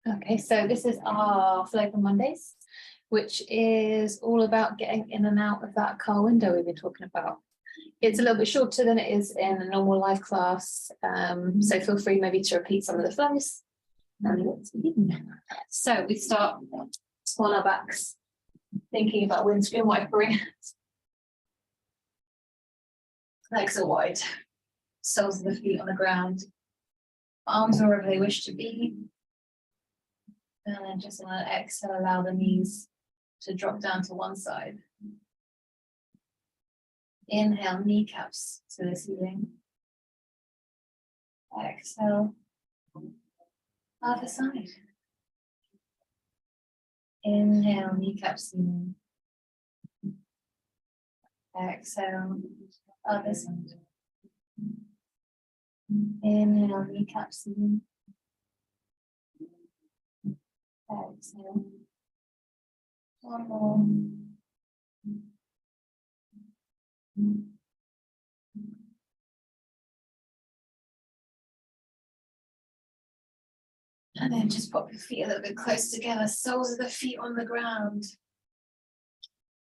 Okay, so this is our flow for Mondays, which is all about getting in and out of that car window we've been talking about. It's a little bit shorter than it is in a normal live class, so feel free maybe to repeat some of the flows. So we start on our backs, thinking about windscreen wipering. Legs are wide, soles of the feet on the ground, arms wherever they wish to be. And then just on an exhale, allow the knees to drop down to one side. Inhale, kneecaps to the ceiling. Exhale, other side. Inhale, kneecaps ceiling. Exhale, other side. Inhale, kneecaps ceiling. Exhale. One more. And then just pop your feet a little bit close together, soles of the feet on the ground.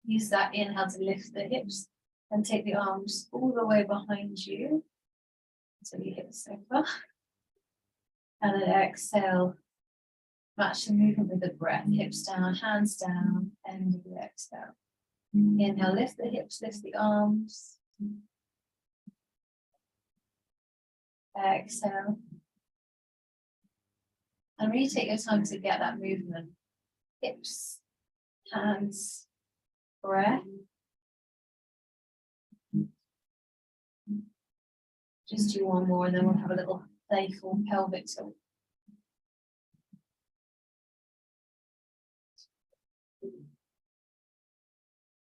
Use that inhale to lift the hips and take the arms all the way behind you until you hit the sofa. And then exhale, match the movement with the breath, hips down, hands down, end of the exhale. Inhale, lift the hips, lift the arms. Exhale. And really take your time to get that movement. Hips, hands, breath. Just do one more and then we'll have a little playful pelvic tilt.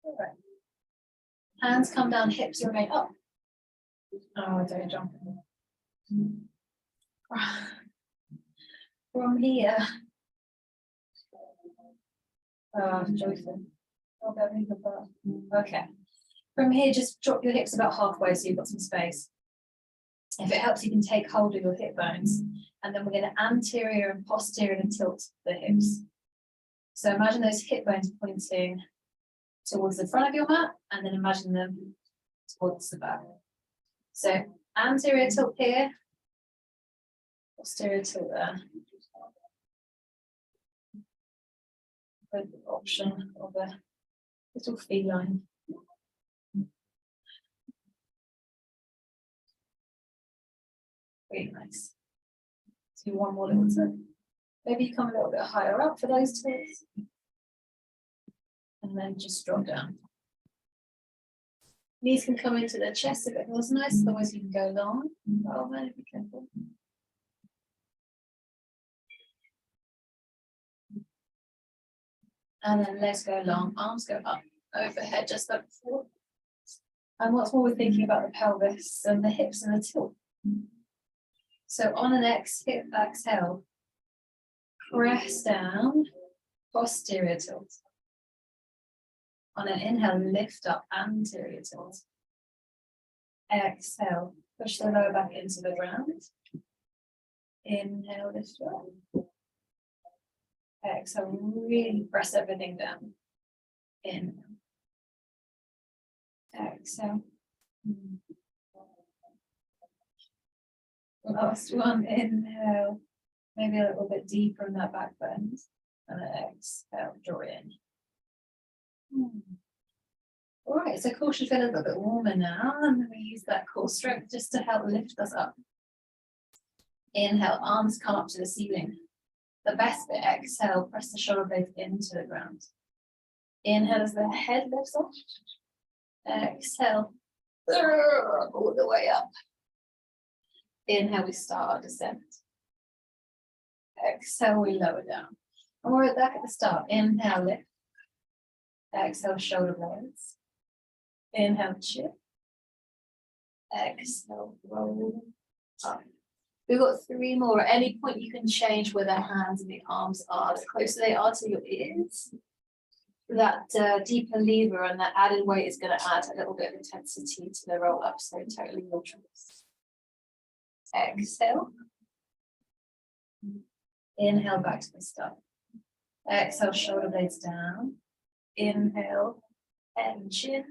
All right. Hands come down, hips remain up. Oh, don't jump. From here. Joyful. Okay. From here, just drop your hips about halfway so you've got some space. If it helps, you can take hold of your hip bones. And then we're going to anterior and posterior and tilt the hips. So imagine those hip bones pointing towards the front of your mat, and then imagine them towards the back. So anterior tilt here, posterior tilt there. With the option of a little feline. Really nice. Do one more little tilt. Maybe you come a little bit higher up for those tilts. And then just drop down. Knees can come into the chest if it feels nice, otherwise you can go long. Oh man, be careful. And then legs go long, arms go up, overhead, just like before. And what's more, we're thinking about the pelvis and the hips and the tilt. So on an exhale, press down, posterior tilt. On an inhale, lift up, anterior tilt. Exhale, push the lower back into the ground. Inhale, lift up. Exhale, really press everything down. Inhale. Exhale. Last one, inhale. Maybe a little bit deeper in that back bend. And then exhale, draw in. All right, so core should feel a little bit warmer now. And then we use that core strength just to help lift us up. Inhale, arms come up to the ceiling. The best bit, exhale, press the shoulder blades into the ground. Inhale as the head lifts off. Exhale, all the way up. Inhale, we start our descent. Exhale, we lower down. And we're back at the start. Inhale, lift. Exhale, shoulder blades. Inhale, chip. Exhale, roll up. We've got 3 more. At any point, you can change where the hands and the arms are. The closer they are to your ears, that deeper lever and that added weight is going to add a little bit of intensity to the roll up. So totally your choice. Exhale. Inhale back to the start. Exhale, shoulder blades down. Inhale, head and chin.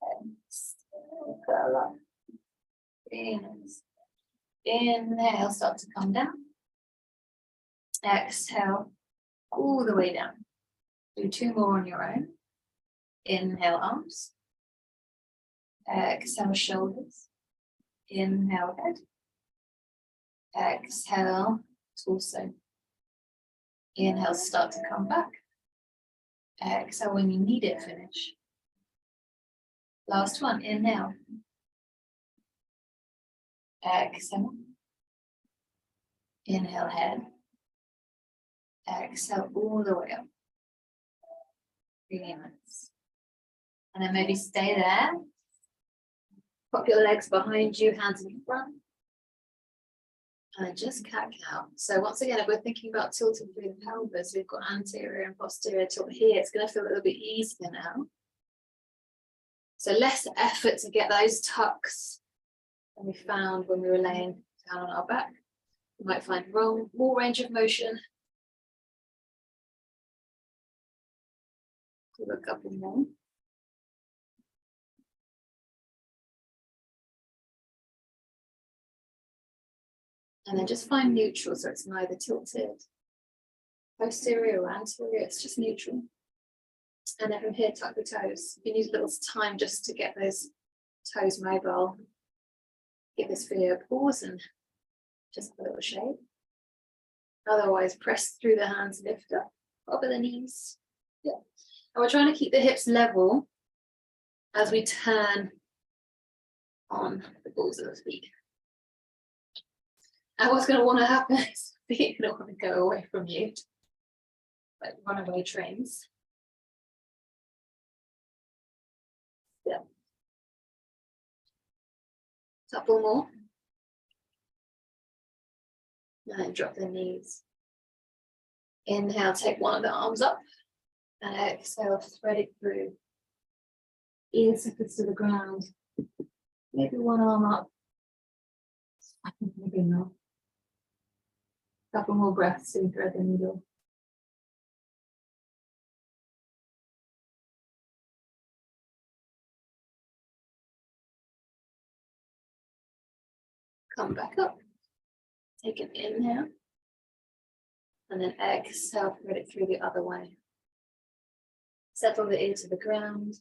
Exhale, curl up. Inhale, start to come down. Exhale, all the way down. Do 2 more on your own. Inhale, arms. Exhale, shoulders. Inhale, head. Exhale, torso. Inhale, start to come back. Exhale, when you need it, finish. Last one, inhale. Exhale. Inhale, head. Exhale, all the way up. Really nice. And then maybe stay there. Pop your legs behind you, hands in front. And then just cat-cow. So once again, if we're thinking about tilting through the pelvis, we've got anterior and posterior tilt here. It's going to feel a little bit easier now. So less effort to get those tucks than we found when we were laying down on our back. You might find more range of motion. Do a couple more. And then just find neutral, so it's neither tilted, posterior or anterior, it's just neutral. And then from here, tuck the toes. You need a little time just to get those toes mobile. Give this video a pause and just a little shake. Otherwise, press through the hands, lift up, over the knees. Yeah. And we're trying to keep the hips level as we turn on the balls of the feet. And what's going to want to happen is feet are going to want to go away from you, like runaway trains. Yeah. Couple more. And then drop the knees. Inhale, take one of the arms up. And exhale, thread it through. Ears to the ground. Maybe one arm up. Maybe not. Couple more breaths to thread the needle. Come back up. Take an inhale. And then exhale, thread it through the other way. Settle the ear to the ground.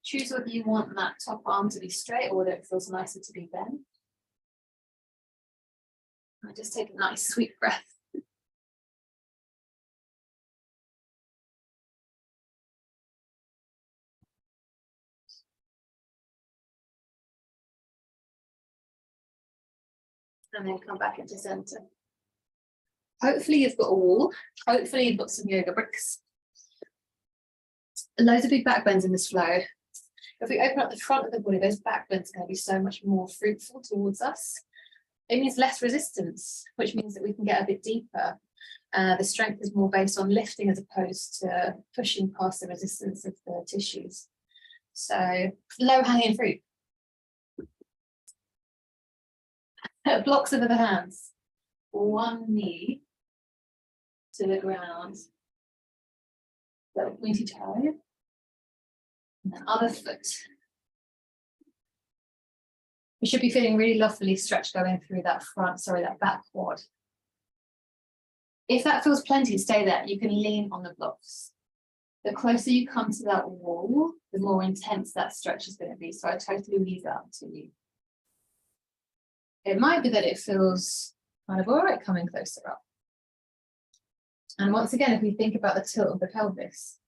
Choose whether you want that top arm to be straight or whether it feels nicer to be bent. And just take a nice sweet breath. And then come back into center. Hopefully you've got a wall. Hopefully you've got some yoga bricks. Loads of big back bends in this flow. If we open up the front of the body, those back bends are going to be so much more fruitful towards us. It means less resistance, which means that we can get a bit deeper. The strength is more based on lifting as opposed to pushing past the resistance of the tissues. So low hanging fruit. Blocks over the hands. One knee to the ground. Little pointy toe. And the other foot. You should be feeling really lovely stretch going through that that back quad. If that feels plenty, stay there. You can lean on the blocks. The closer you come to that wall, the more intense that stretch is going to be. So I totally leave that up to you. It might be that it feels kind of all right coming closer up. And once again, if we think about the tilt of the pelvis,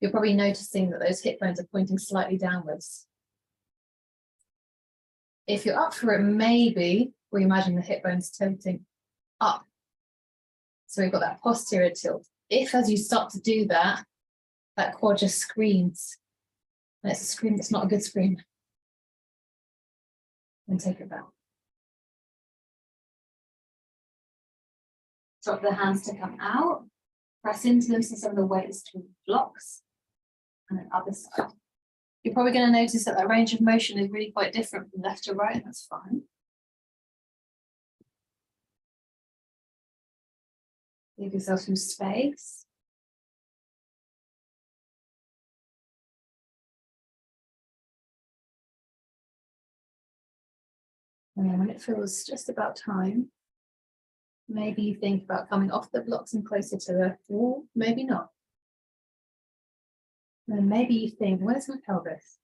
you're probably noticing that those hip bones are pointing slightly downwards. If you're up for it, maybe we imagine the hip bones tilting up. So we've got that posterior tilt. If as you start to do that, that quad just screams, and it's a scream that's not a good scream, then take it back. Drop the hands to come out, press into them so some of the weight is to blocks, and then other side. You're probably going to notice that the range of motion is really quite different from left to right, and that's fine. Give yourself some space. And then when it feels just about time, maybe you think about coming off the blocks and closer to the wall, maybe not. And then maybe you think, where's my pelvis?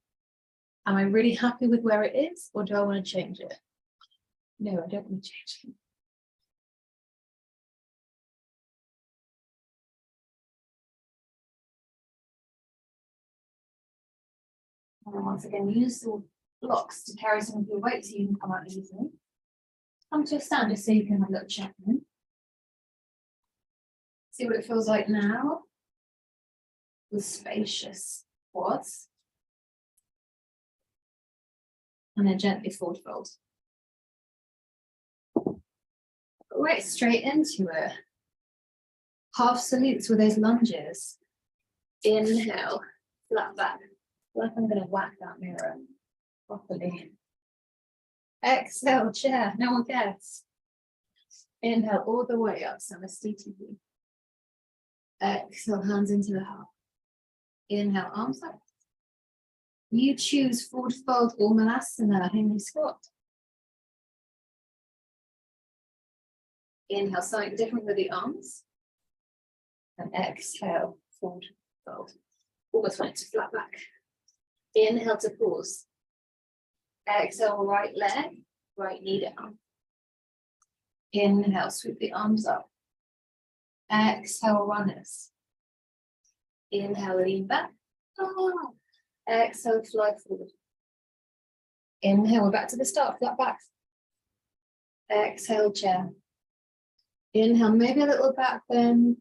Am I really happy with where it is, or do I want to change it? No, I don't want to change it. And once again, use the blocks to carry some of your weight so you can come out easily. Come to a stand just so you can have a little check in. See what it feels like now with spacious quads. And then gently forward fold. Right straight into it. Half salutes with those lunges. Inhale, flat back. Like I'm going to whack that mirror properly. Exhale, chair, no one cares. Inhale all the way up, Samastiti. Exhale, hands into the heart. Inhale, arms up. You choose forward fold or Malasana, Henry squat. Inhale, something different with the arms. And exhale, forward fold. Almost went to flat back. Inhale to pause. Exhale, right leg, right knee down. Inhale, sweep the arms up. Exhale, runners. Inhale, lean back. Exhale, fly forward. Inhale, we're back to the start, flat back. Exhale, chair. Inhale, maybe a little back bend.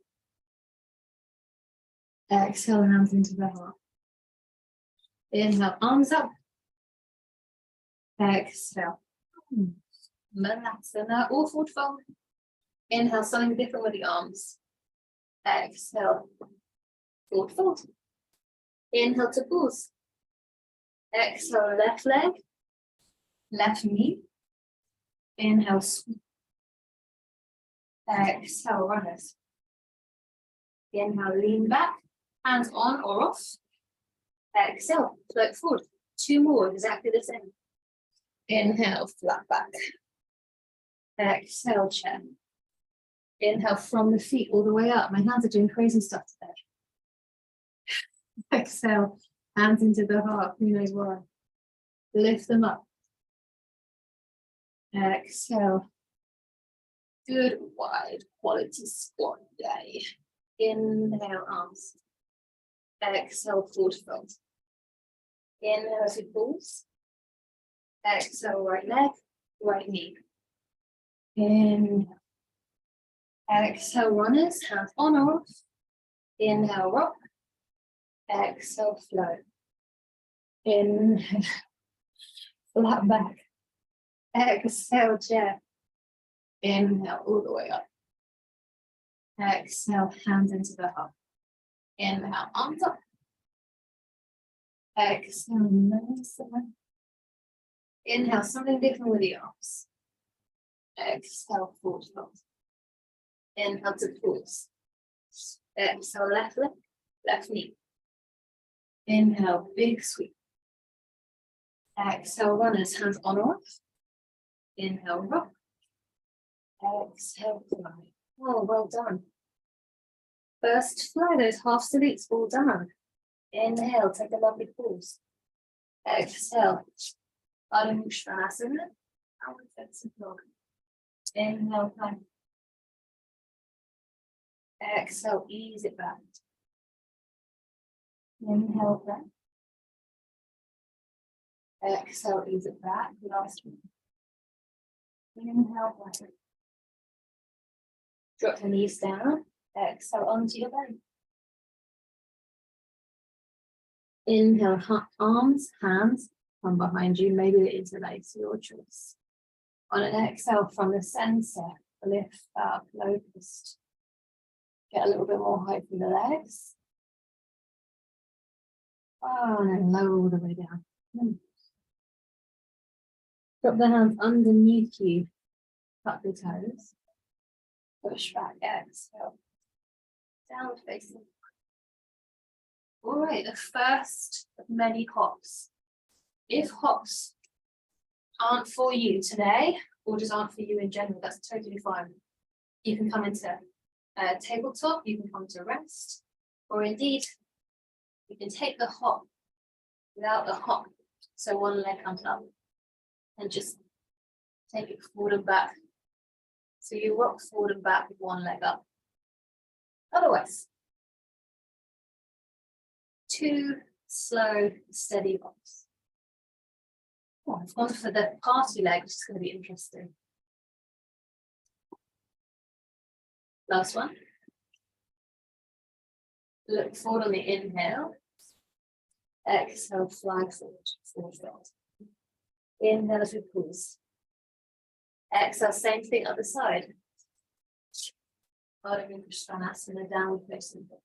Exhale, hands into the heart. Inhale, arms up. Exhale. Malasana, or forward fold. Inhale, something different with the arms. Exhale, forward fold. Inhale to pause. Exhale, left leg, left knee. Inhale, sweep. Exhale, runners. Inhale, lean back, hands on or off. Exhale, float forward. Two more, exactly the same. Inhale, flat back. Exhale, chair. Inhale from the feet all the way up. My hands are doing crazy stuff today. Exhale, hands into the heart. Who knows why? Lift them up. Exhale. Good wide quality squat day. Inhale, arms. Exhale, forward fold. Inhale as we pause. Exhale, right leg, right knee. Inhale. Exhale, runners, hands on or off. Inhale, rock. Exhale, flow. Inhale, flat back. Exhale, chair. Inhale, all the way up. Exhale, hands into the heart. Inhale, arms up. Exhale, Malasana. Inhale, something different with the arms. Exhale, forward fold. Inhale to pause. Exhale, left leg, left knee. Inhale, big sweep. Exhale, runners, hands on or off. Inhale, rock. Exhale, fly. Oh, well done. First fly, those half salutes all done. Inhale, take a lovely pause. Exhale, Adho Mukha Svanasana. Inhale, climb. Exhale, ease it back. Inhale, back. Exhale, ease it back. Last one. Inhale, back. Drop the knees down. Exhale, onto your belly. Inhale, arms, hands come behind you. Maybe they interlace, your choice. On an exhale from the center, lift up, locust. Get a little bit more height from the legs. Oh, and then lower all the way down. Drop the hands underneath you. Tuck the toes. Push back, exhale. Downward facing. All right, the first of many hops. If hops aren't for you today, or just aren't for you in general, that's totally fine. You can come into tabletop, you can come to rest, or indeed, you can take the hop without the hop. So one leg comes up and just take it forward and back. So you rock forward and back with one leg up. Otherwise, 2 slow, steady hops. Oh, I've gone for the party leg, which is going to be interesting. Last one. Look forward on the inhale. Exhale, fly forward. Inhale as we pause. Exhale, same thing other side. Ardha Svanasana, downward facing dog.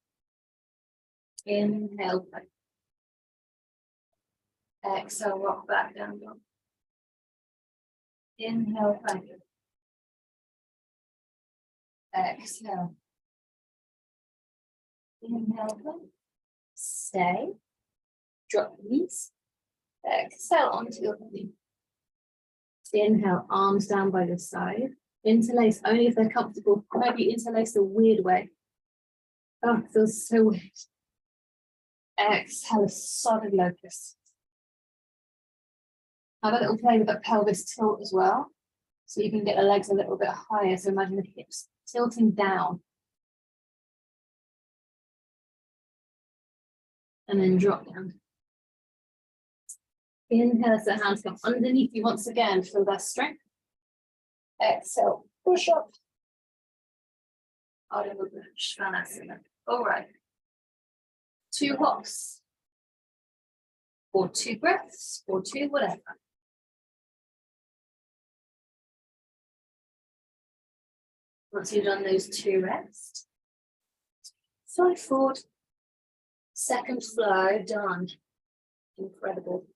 Inhale, back. Exhale, rock back down dog. Inhale, back. Exhale. Inhale, back. Stay. Drop the knees. Exhale onto your knee. Inhale, arms down by your side. Interlace only if they're comfortable. Maybe interlace a weird way. Oh, it feels so weird. Exhale, a solid locust. Have a little play with that pelvis tilt as well. So you can get the legs a little bit higher. So imagine the hips tilting down. And then drop down. Inhale as the hands come underneath you once again. Feel that strength. Exhale, push up. Ardha Svanasana. All right. 2 hops. Or 2 breaths. Or 2 whatever. Once you've done those 2 rests, slide forward. Second flow, done. Incredible.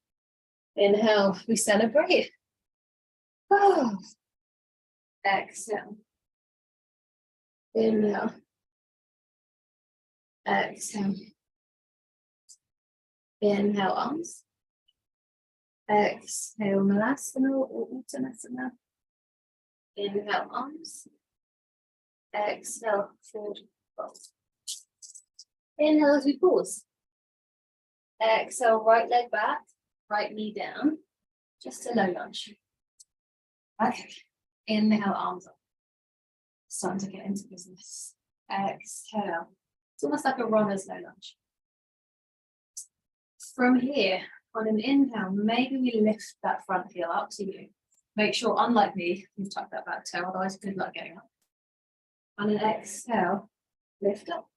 Inhale, we celebrate. Oh. Exhale. Inhale. Exhale. Inhale, arms. Exhale, Malasana or Uttanasana. Inhale, arms. Exhale, forward fold. Inhale as we pause. Exhale, right leg back, right knee down. Just a low lunge. Okay. Inhale, arms up. Starting to get into business. Exhale. It's almost like a runner's low lunge. From here, on an inhale, maybe we lift that front heel up to you. Make sure, unlike me, you've tucked that back toe, otherwise good luck getting up. On an exhale, lift up.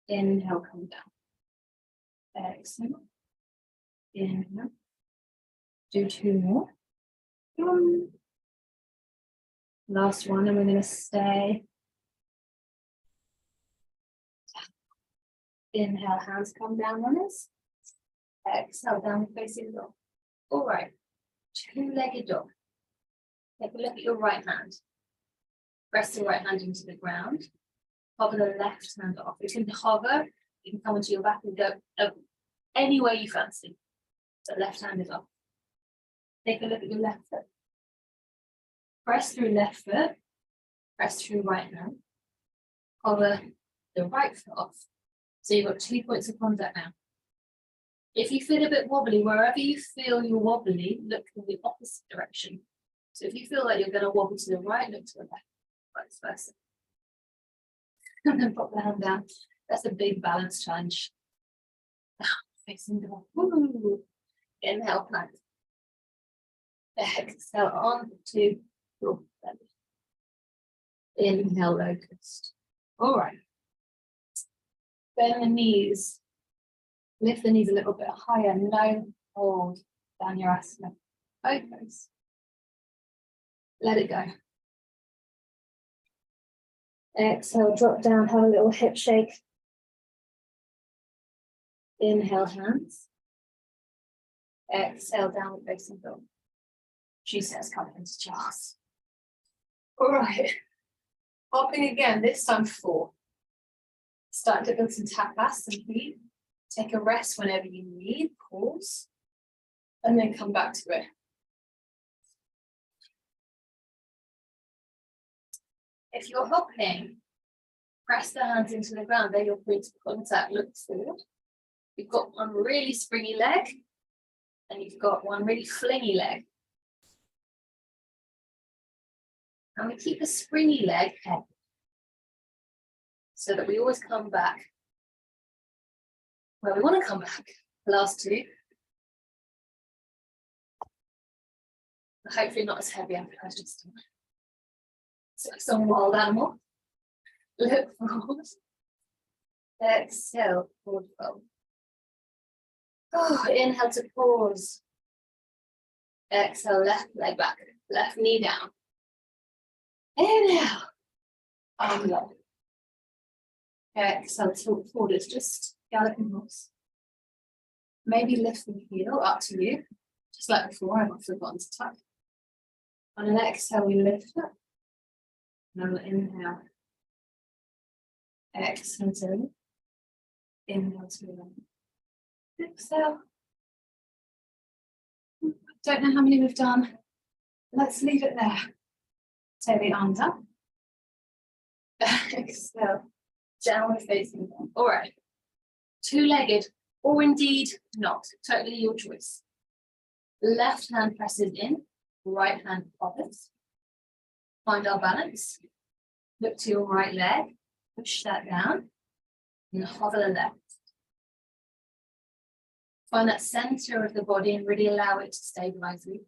Inhale, come down. Exhale. Inhale. Do 2 more. 1. Last one, and we're going to stay. Inhale, hands come down, runners. Exhale, down facing dog. All right, 2-legged dog. Take a look at your right hand. Press the right hand into the ground. Hover the left hand off. You can hover, you can come into your back and go any way you fancy. So left hand is off. Take a look at your left foot. Press through left foot, press through right hand. Hover the right foot off. So you've got 2 points of contact now. If you feel a bit wobbly, wherever you feel you're wobbly, look in the opposite direction. So if you feel like you're going to wobble to the right, look to the left, vice versa. And then pop the hand down. That's a big balance challenge. Facing down. Woo. Inhale, plank. Exhale on to your belly. Inhale, locust. All right. Bend the knees. Lift the knees a little bit higher. No hold down your asana. Focus. Let it go. Exhale, drop down, have a little hip shake. Inhale, hands. Exhale, downward facing dog. She says, come into Charles. All right. Hopping again, this time 4. Start to build some tapas, simply. Take a rest whenever you need, pause, and then come back to it. If you're hopping, press the hands into the ground, then your point of contact looks forward. You've got one really springy leg, and you've got one really flingy leg. And we keep a springy leg head, so that we always come back where we want to come back. The last two. Hopefully not as heavy after I just done. So like some wild animal. Look forward. Exhale, forward fold. Oh, inhale to pause. Exhale, left leg back, left knee down. Inhale. Arm low. Exhale, tilt forward. It's just galloping horse. Maybe lift the heel, up to you. Just like before, I've forgotten to tuck. On an exhale, we lift up. And we'll inhale. Exhale to inhale to exhale. Don't know how many we've done. Let's leave it there. Take the arms up. Exhale. Downward facing down. All right. Two-legged, or indeed not. Totally your choice. Left hand presses in, right hand opens. Find our balance. Look to your right leg. Push that down. And hover the left. Find that center of the body and really allow it to stabilize you.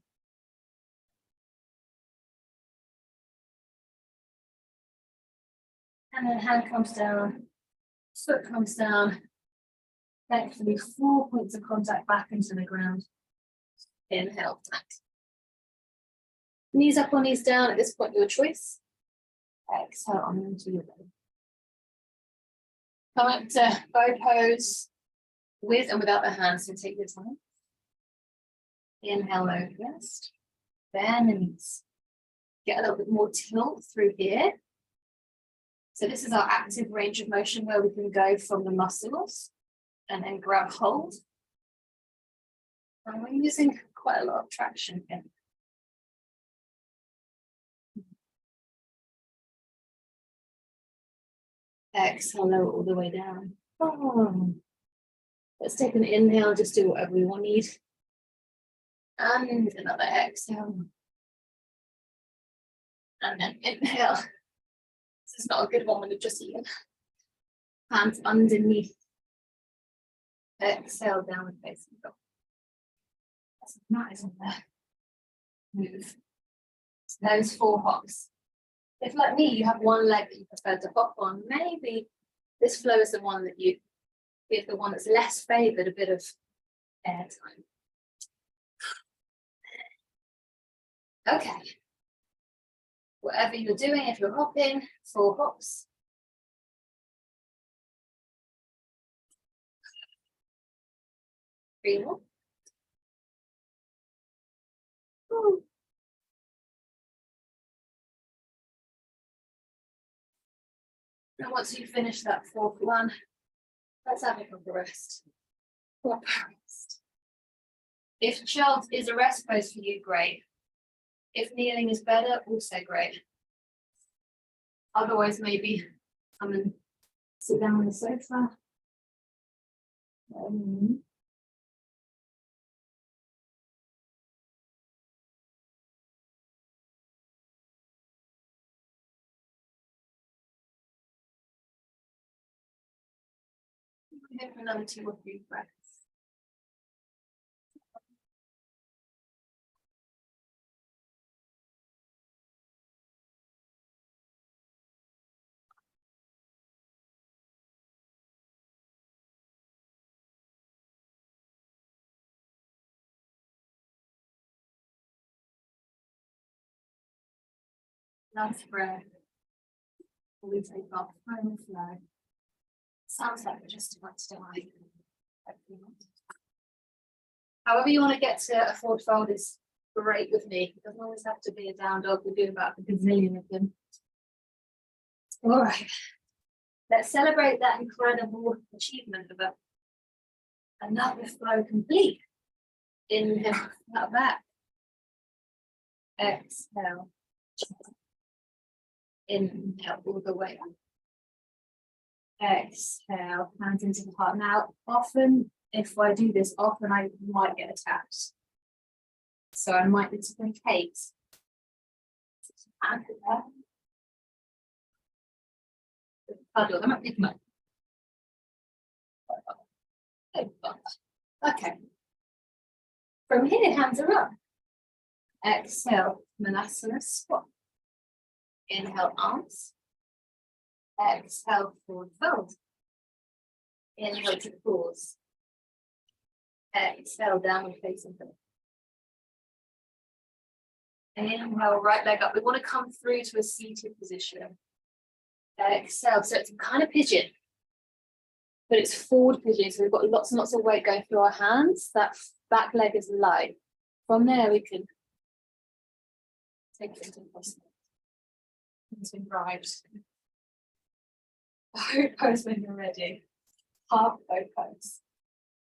And then hand comes down, foot comes down. Thankfully, 4 points of contact back into the ground. Inhale, back. Knees up or knees down, at this point, your choice. Exhale on into your belly. Come up to bow pose with and without the hands, so take your time. Inhale, low rest. Bend the knees. Get a little bit more tilt through here. So this is our active range of motion where we can go from the muscles and then grab hold. And we're using quite a lot of traction here. Exhale, lower all the way down. Oh. Let's take an inhale, just do whatever we want to need. And another exhale. And then inhale. This is not a good one when you've just eaten. Hands underneath. Exhale, downward facing dog. That's nice, isn't there? Move. So those 4 hops. If like me, you have one leg that you prefer to hop on, maybe this flow is the one that you give the one that's less favored a bit of air time. Okay. Whatever you're doing, if you're hopping, 4 hops. Three more. Ooh. And once you finish that 4th one, let's have a proper rest. Proper rest. If child is a rest pose for you, great. If kneeling is better, also great. Otherwise, maybe come and sit down on the sofa. Here for another 2 or 3 breaths. Last breath. We take our final flow. Sounds like we're just about to die. However you want to get to a forward fold is great with me. It doesn't always have to be a down dog. We're doing about a gazillion of them. All right. Let's celebrate that incredible achievement of another flow complete. Inhale that back. Exhale. Inhale all the way up. Exhale, hands into the heart. Now, often, if I do this, often I might get attacked. So I might need to placate. Cuddle, I might pick them up. Okay. From here, hands are up. Exhale, Manasana squat. Inhale, arms. Exhale, forward fold. Inhale to pause. Exhale, downward facing dog. Inhale, right leg up. We want to come through to a seated position. Exhale, so it's kind of pigeon, but it's forward pigeon. So we've got lots and lots of weight going through our hands. That back leg is light. From there, we can take it into possible. Into right. Bow pose when you're ready. Half bow pose.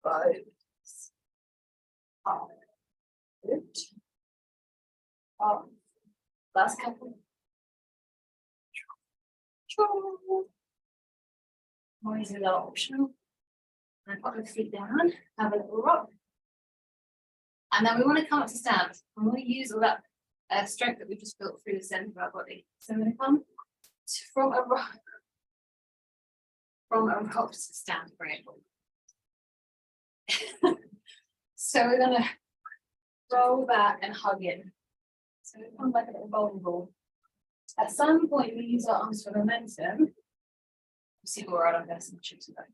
Bows. Half. Good. Half. Last couple. Noise is optional. And put the feet down. Have a little rock. And then we want to come up to stand. And we'll use all that strength that we just built through the center of our body. So I'm going to come from a rock to stand. Great. So we're going to roll back and hug in. So we come like a little bowling ball. At some point, we use our arms for momentum. See where we're at on this and choose that.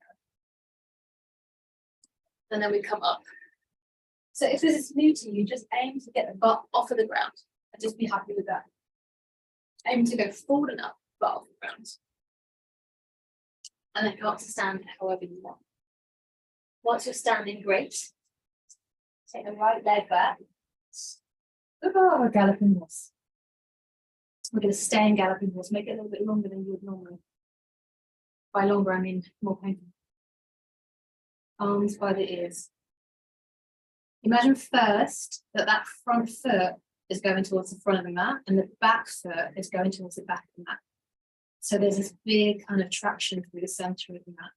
And then we come up. So if this is new to you, just aim to get the butt off of the ground and just be happy with that. Aim to go forward and up, butt off the ground. And then go up to stand however you want. Once you're standing, great. Take the right leg back. Oh, galloping horse. We're going to stay in galloping horse, make it a little bit longer than you would normally. By longer, I mean more painful. Arms by the ears. Imagine first that front foot is going towards the front of the mat and the back foot is going towards the back of the mat. So there's this big kind of traction through the center of the mat.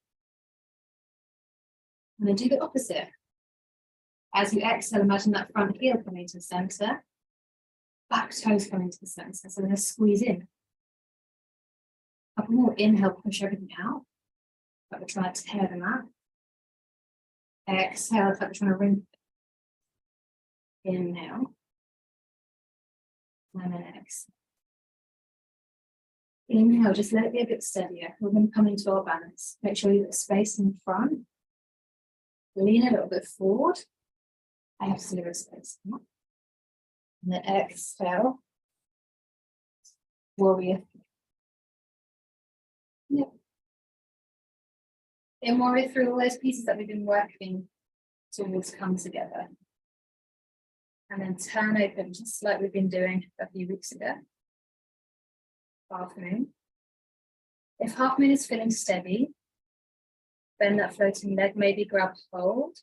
And then do the opposite. As you exhale, imagine that front heel coming to the center, back toes coming to the center. So we're going to squeeze in. Couple more, inhale, push everything out. Like we're trying to tear the mat. Exhale, like we're trying to ring. Inhale. And then exhale. Inhale, just let it be a bit steadier. We're going to come into our balance. Make sure you've got space in front. Lean a little bit forward. I have zero space. And then exhale. Warrior. Yep. In Warrior through all those pieces that we've been working towards come together. And then turn open, just like we've been doing a few weeks ago. Half moon. If half moon is feeling steady, bend that floating leg, maybe grab hold.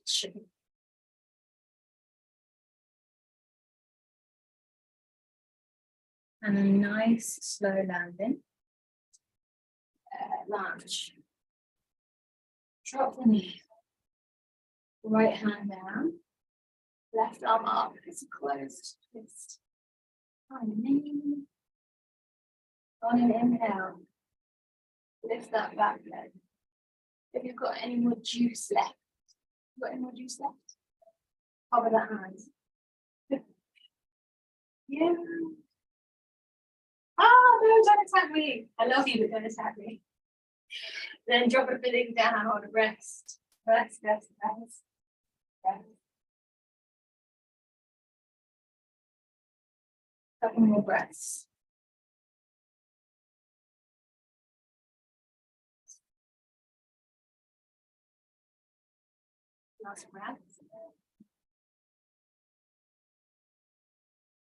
And a nice slow landing. Lunge. Drop the knee. Right hand down. Left arm up. It's a closed twist. On the knee. On an inhale. Lift that back leg. If you've got any more juice left, Cover that hand. Yeah. Oh, no, don't attack me. I love you, but don't attack me. Then drop everything down on rest. Rest. Couple more breaths. Last breath.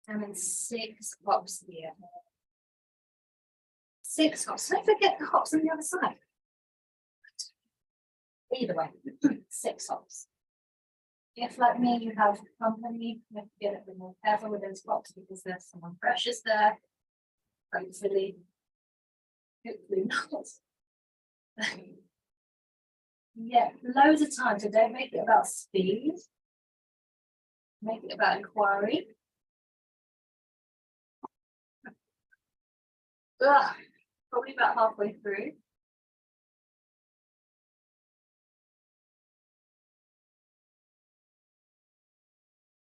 And then 6 hops here. 6 hops. Don't forget the hops on the other side. Either way, 6 hops. If, like me, you have company, you have to be a little bit more careful with those hops because there's someone precious there. Hopefully not. Yeah, loads of times, so don't make it about speed. Make it about inquiry. Ugh, probably about halfway through.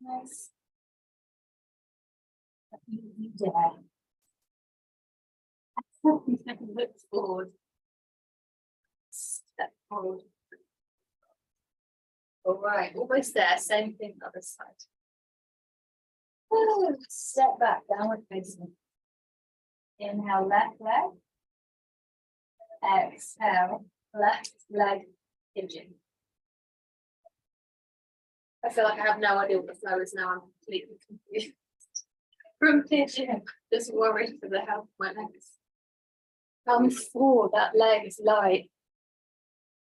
Nice. You dare. Look forward. Step forward. All right, almost there. Same thing other side. Step back, downward facing. Inhale, left leg. Exhale, left leg pigeon. I feel like I have no idea what the flow is now. I'm completely confused. From pigeon, just worried for the health of my legs. Come forward, that leg is light.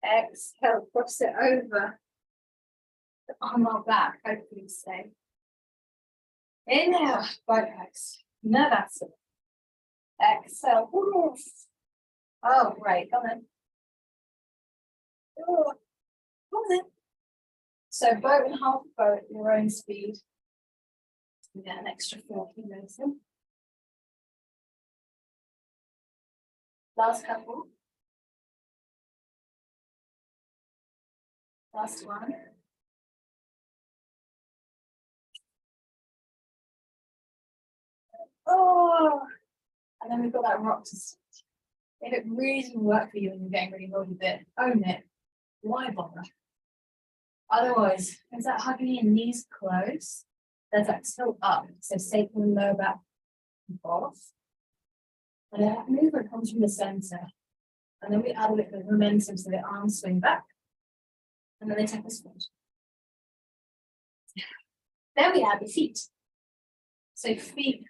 Exhale, cross it over. The arm are back, hopefully stay. Inhale, right legs. No, that's it. Exhale. Ooh. Oh, great. Come in. Ooh. Come in. So boat and half boat at your own speed. You get an extra 4 kilos in. Last couple. Last one. Oh, and then we've got that rock to sit. If it really doesn't work for you and you're getting really bored with it, own it. Why bother? Otherwise, is that hugging your knees close? There's that tilt up, so sacral and lower back and forth. And that movement comes from the center. And then we add a bit of momentum so the arms swing back. And then they take us forward. Then we add the feet. So feet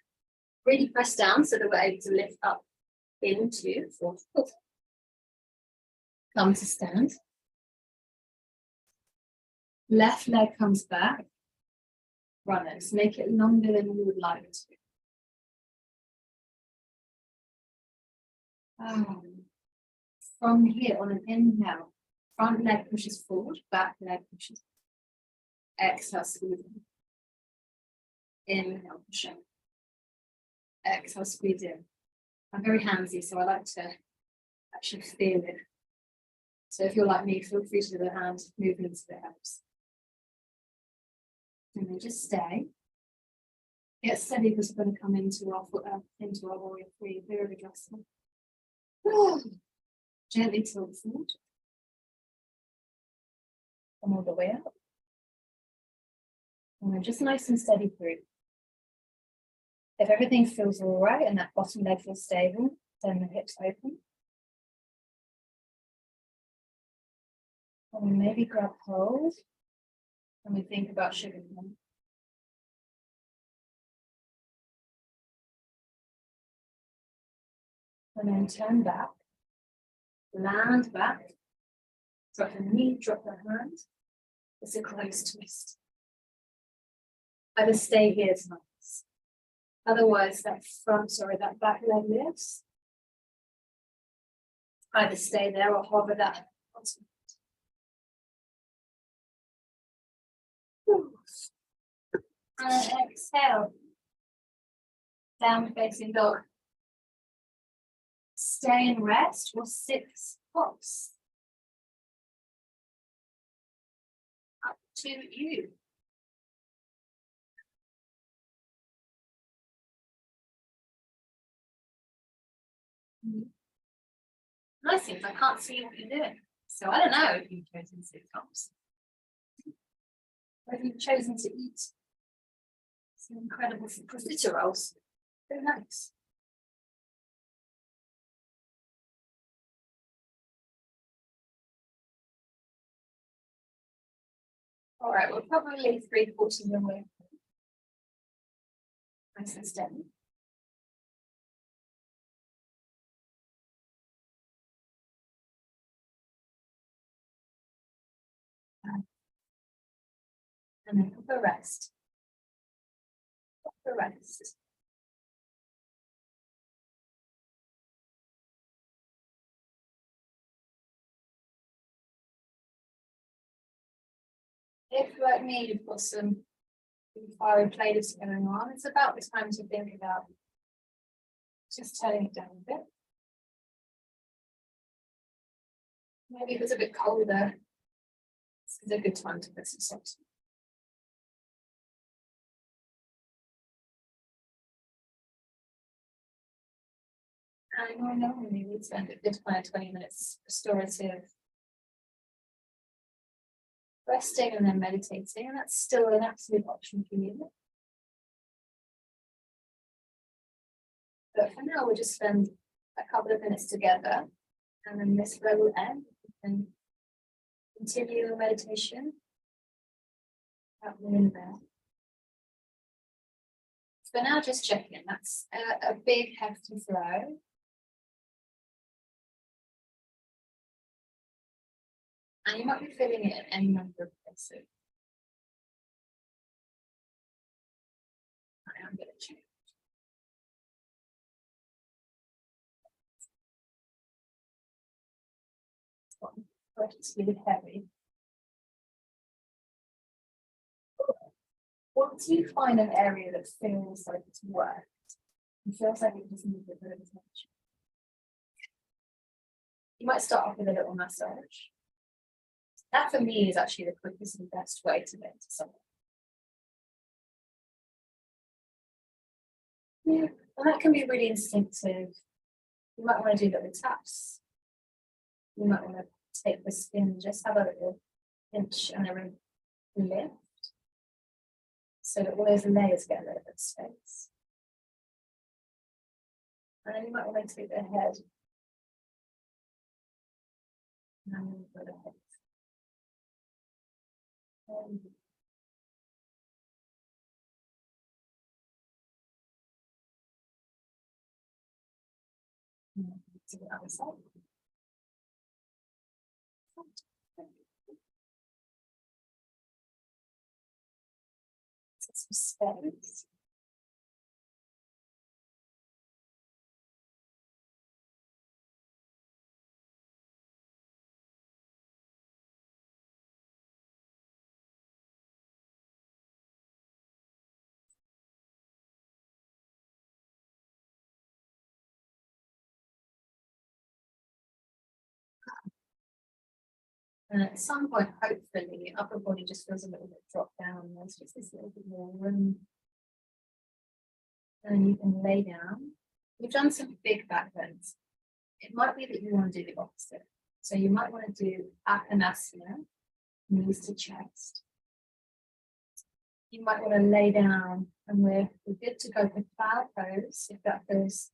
really press down so that we're able to lift up into fourth foot. Come to stand. Left leg comes back. Runners, make it longer than you would like to. From here on an inhale, front leg pushes forward, back leg pushes. Exhale, squeeze in. Inhale, push in. Exhale, squeeze in. I'm very handsy, so I like to actually feel it. So if you're like me, feel free to do the hand movements that helps. And then just stay. Get steady because we're going to come into our warrior 3 period adjustment. Gently tilt forward. Come all the way up. And then just nice and steady through. If everything feels all right and that bottom leg feels stable, then the hips open. And maybe grab hold. And we think about sugar plum. And then turn back. Land back. Drop the knee, drop the hand. It's a close twist. Either stay here tonight. Otherwise, that back leg lifts. Either stay there or hover that. And exhale. Down facing dog. Stay and rest for 6 hops. Up to you. Nice things, I can't see what you're doing. So I don't know if you've chosen 6 hops. Whether you've chosen to eat some incredible profiteroles. Very nice. All right, we're probably 3/4 of the way. Nice and steady. And then proper rest. Proper rest. If, like me, you've got some fiery playlists going on, it's about the time to think about just turning it down a bit. Maybe if it's a bit colder, it's a good time to put some socks on. And normally we spend a good kind of 20 minutes restorative resting and then meditating, and that's still an absolute option for you. But for now, we'll just spend a couple of minutes together, and then this flow will end. And continue your meditation out in there. For now, just check in. That's a big, hefty flow. And you might be feeling it in any number of places. I am going to change. But it's really heavy. Once you find an area that feels like it's worked, it feels like it just needs a bit of attention. You might start off with a little massage. That for me is actually the quickest and best way to get to someone. Yeah, and that can be really instinctive. You might want to do little taps. You might want to take the skin, just have a little pinch and a lift, so that all those layers get a little bit of space. And then you might want to take the head. And put the head. To the other side. Some space. And at some point, hopefully, the upper body just feels a little bit dropped down. There's just this little bit more room. And you can lay down. We've done some big back bends. It might be that you want to do the opposite. So you might want to do Apanasana, knees to chest. You might want to lay down, and we're good to go for cloud pose if that feels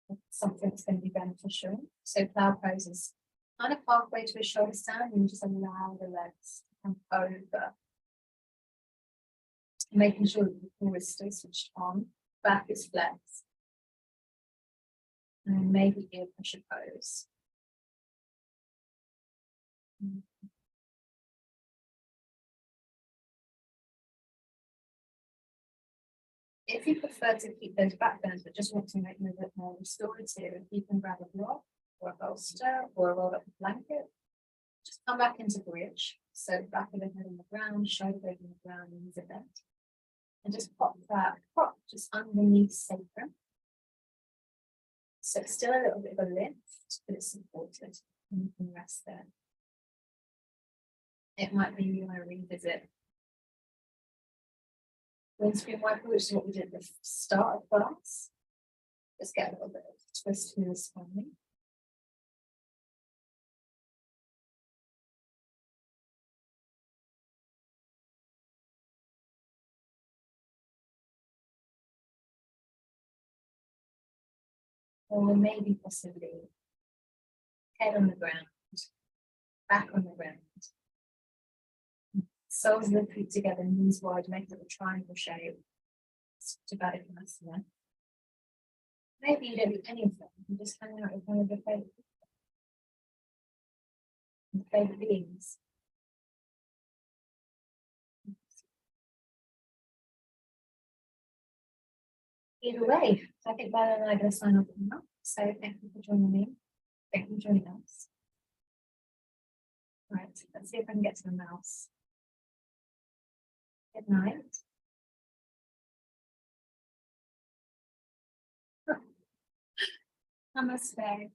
like something that's going to be beneficial. So cloud pose is kind of halfway to a shoulder stand, and you just allow the legs to come over, making sure that the core is still switched on, back is flexed, and maybe ear pressure pose. If you prefer to keep those back bends but just want to make them a bit more restorative, you can grab a block or a bolster or a roll up blanket. Just come back into bridge. So back of the head on the ground, shoulder over the ground, knees are bent. And just pop that prop just underneath sacrum. So it's still a little bit of a lift, but it's supported. And you can rest there. It might be you want to revisit windscreen wiper, which is what we did at the start of class. Just get a little bit of a twist through the spine. Or maybe possibly head on the ground, back on the ground. Soles of the feet together, knees wide, make it a triangle shape. Maybe you don't do any of them, you just hang out with one of your favorite beings. Either way, I think Merlin and I are going to sign off now. So thank you for joining me. Thank you for joining us. Right, let's see if I can get to the mouse. Good night. Namaste.